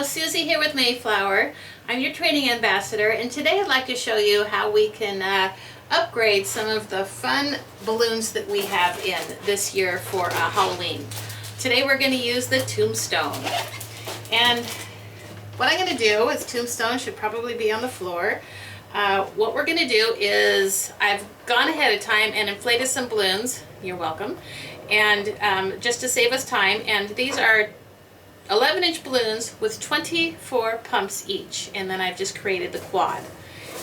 Hello, Susie here with Mayflower. I'm your training ambassador, and today I'd like to show you how we can upgrade some of the fun balloons that we have in this year for Halloween. Today we're going to use the Tombstone. And what I'm going to do is, Tombstone should probably be on the floor. What we're going to do is, I've gone ahead of time and inflated some balloons. You're welcome. And just to save us time, and these are 11-inch balloons with 24 pumps each, and then I've just created the quad.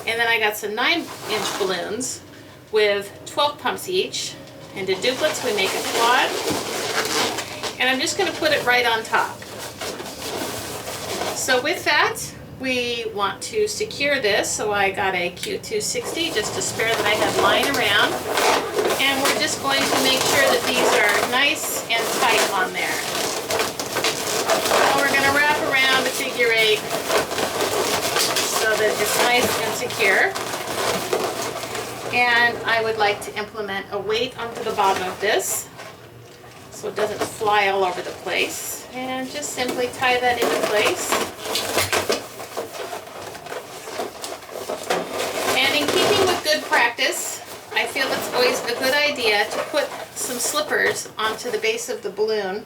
And then I got some 9-inch balloons with 12 pumps each. Into duplets we make a quad, and I'm just going to put it right on top. So with that, we want to secure this, so I got a Q260 just to spare that I have lying around, and we're just going to make sure that these are nice and tight on there. So we're going to wrap around the figure 8 so that it's nice and secure. And I would like to implement a weight onto the bottom of this so it doesn't fly all over the place. And just simply tie that into place. And in keeping with good practice, I feel it's always a good idea to put some slippers onto the base of the balloon.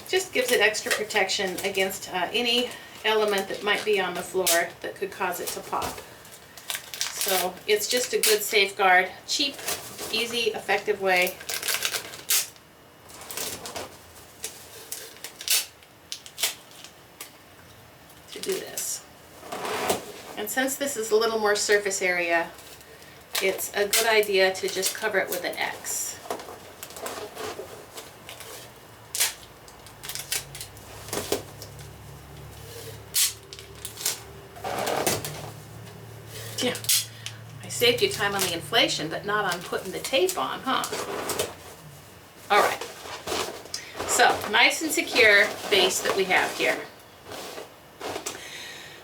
Just gives it extra protection against any element that might be on the floor that could cause it to pop. So it's just a good safeguard, cheap, easy, effective way to do this. And since this is a little more surface area, it's a good idea to just cover it with an X. Yeah, I saved you time on the inflation, but not on putting the tape on, huh? All right, so nice and secure base that we have here.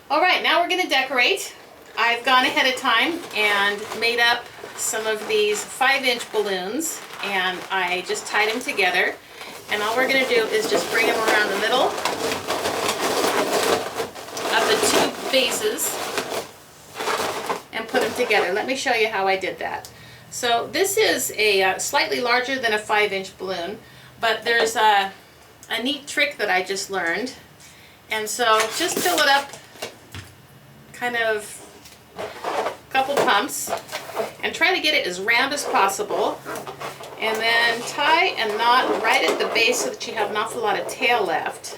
All right, now we're going to decorate. I've gone ahead of time and made up some of these 5-inch balloons, and I just tied them together. And all we're going to do is just bring them around the middle of the two bases and put them together. Let me show you how I did that. So this is a slightly larger than a 5-inch balloon, but there's a neat trick that I just learned. And so just fill it up kind of a couple pumps and try to get it as round as possible, and then tie a knot right at the base so that you have an awful lot of tail left.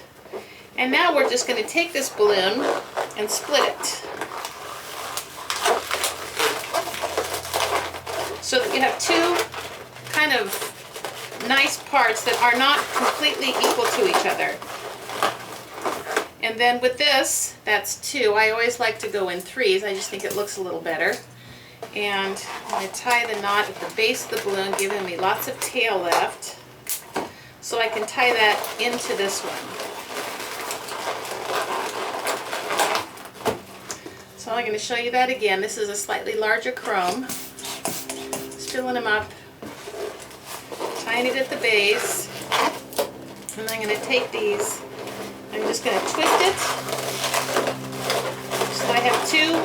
And now we're just going to take this balloon and split it so that you have two kind of nice parts that are not completely equal to each other. And then with this, that's 2. I always like to go in 3s. I just think it looks a little better. And I tie the knot at the base of the balloon, giving me lots of tail left, so I can tie that into this one. So I'm going to show you that again. This is a slightly larger chrome. Just filling them up, tying it at the base, and I'm going to take these. I'm just going to twist it so I have two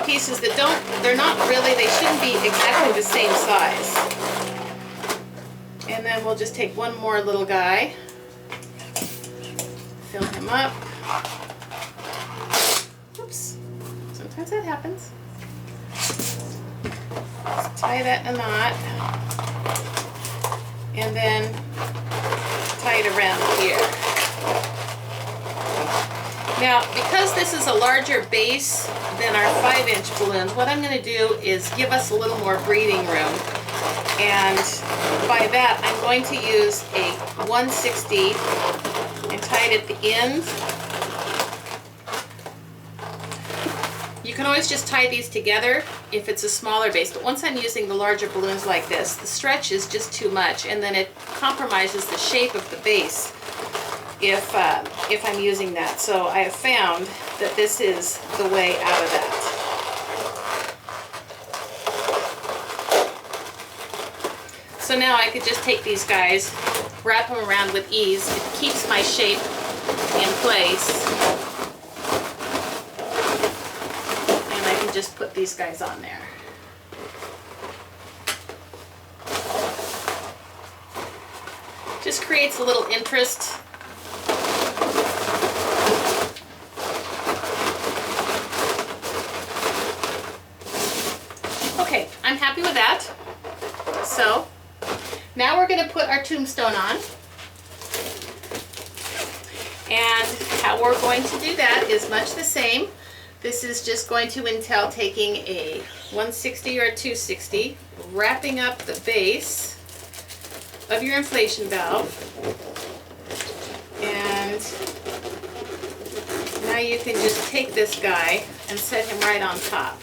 pieces that they're not really, they shouldn't be exactly the same size. And then we'll just take one more little guy, fill him up. Oops, sometimes that happens. Just tie that in a knot, and then tie it around here. Now, because this is a larger base than our 5-inch balloons, what I'm going to do is give us a little more breathing room. And by that, I'm going to use a 160 and tie it at the end. You can always just tie these together if it's a smaller base, but once I'm using the larger balloons like this, the stretch is just too much, and then it compromises the shape of the base if I'm using that. So I have found that this is the way out of that. So now I could just take these guys, wrap them around with ease. It keeps my shape in place. And I can just put these guys on there. Just creates a little interest. Okay, I'm happy with that. So now we're going to put our tombstone on. And how we're going to do that is much the same. This is just going to entail taking a 160 or a 260, wrapping up the base of your inflation valve. And now you can just take this guy and set him right on top.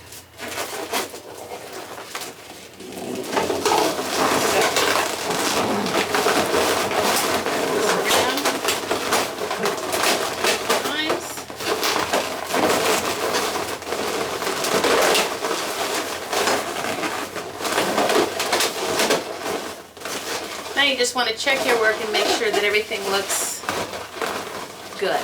Now you just want to check your work and make sure that everything looks good.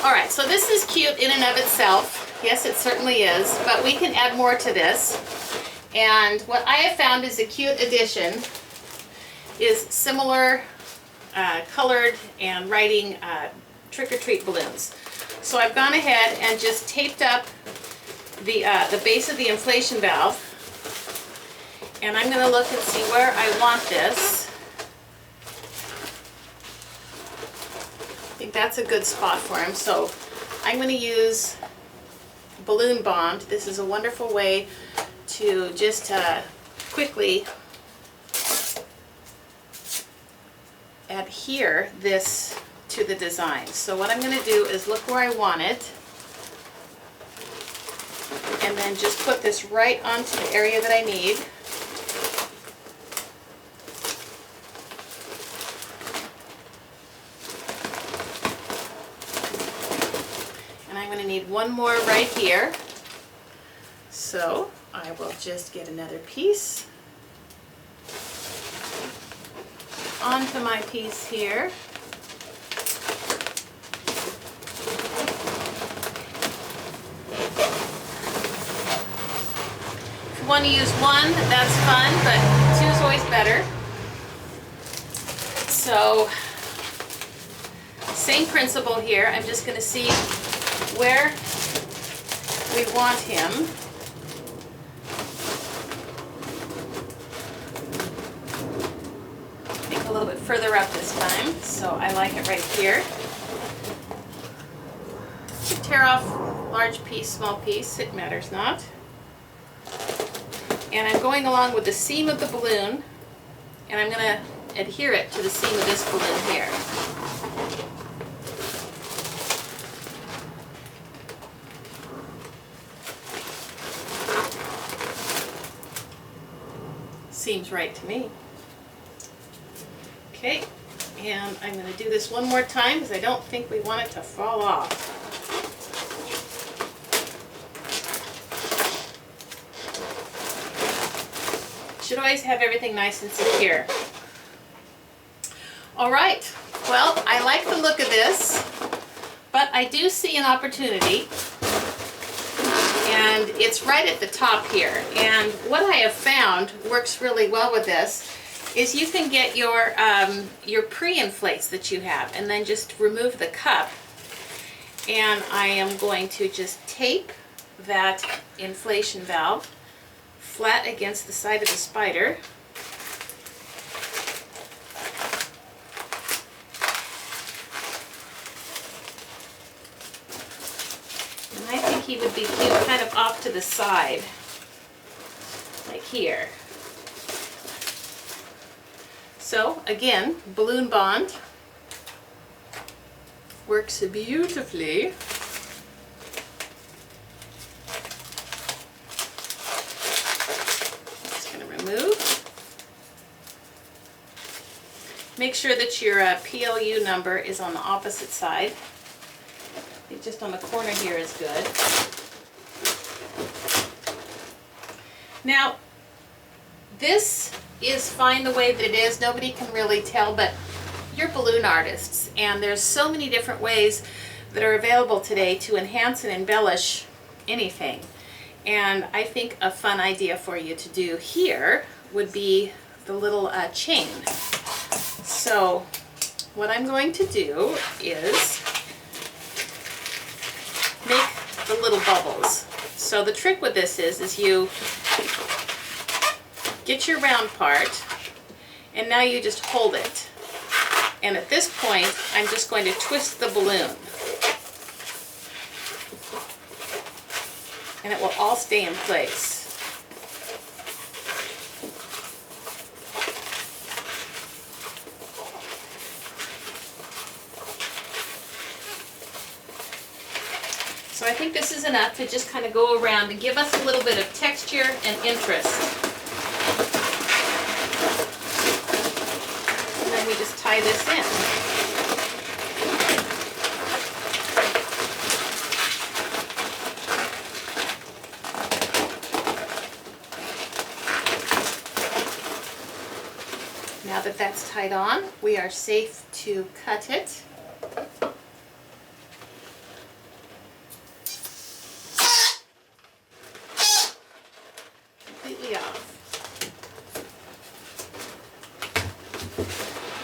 Alright, so this is cute in and of itself. Yes, it certainly is, but we can add more to this. And what I have found is a cute addition is similar colored and writing trick-or-treat balloons. So I've gone ahead and just taped up the base of the inflation valve. And I'm going to look and see where I want this. I think that's a good spot for him. So I'm going to use balloon bond. This is a wonderful way to just quickly adhere this to the design. So what I'm going to do is look where I want it. And then just put this right onto the area that I need. I'm going to need one more right here. So I will just get another piece onto my piece here. If you want to use one, that's fun, but two is always better. So same principle here. I'm just going to see where we want him. I think a little bit further up this time, so I like it right here. You tear off large piece, small piece, it matters not. And I'm going along with the seam of the balloon, and I'm going to adhere it to the seam of this balloon here. Seems right to me. Okay, and I'm going to do this one more time because I don't think we want it to fall off. Should always have everything nice and secure. Alright, well, I like the look of this, but I do see an opportunity. And it's right at the top here. And what I have found works really well with this is you can get your pre-inflates that you have and then just remove the cup. And I am going to just tape that inflation valve flat against the side of the spider. I think he would be cute kind of off to the side, like here. So again, balloon bond works beautifully. Just going to remove. Make sure that your PLU number is on the opposite side. Just on the corner here is good. Now, this is fine the way that it is. Nobody can really tell, but you're balloon artists, and there's so many different ways that are available today to enhance and embellish anything. And I think a fun idea for you to do here would be the little chain. So what I'm going to do is make the little bubbles. So the trick with this is you get your round part, and now you just hold it. And at this point, I'm just going to twist the balloon. And it will all stay in place. So I think this is enough to just kind of go around and give us a little bit of texture and interest. And then we just tie this in. Now that that's tied on, we are safe to cut it. Completely off.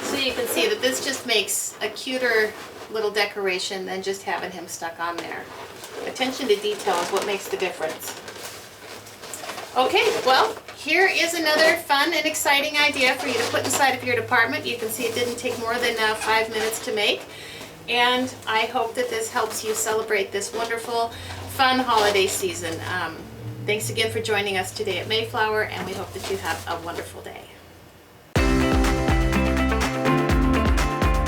So you can see that this just makes a cuter little decoration than just having him stuck on there. Attention to detail is what makes the difference. Okay, well, here is another fun and exciting idea for you to put inside of your department. You can see it didn't take more than 5 minutes to make. And I hope that this helps you celebrate this wonderful, fun holiday season. Thanks again for joining us today at Mayflower, and we hope that you have a wonderful day.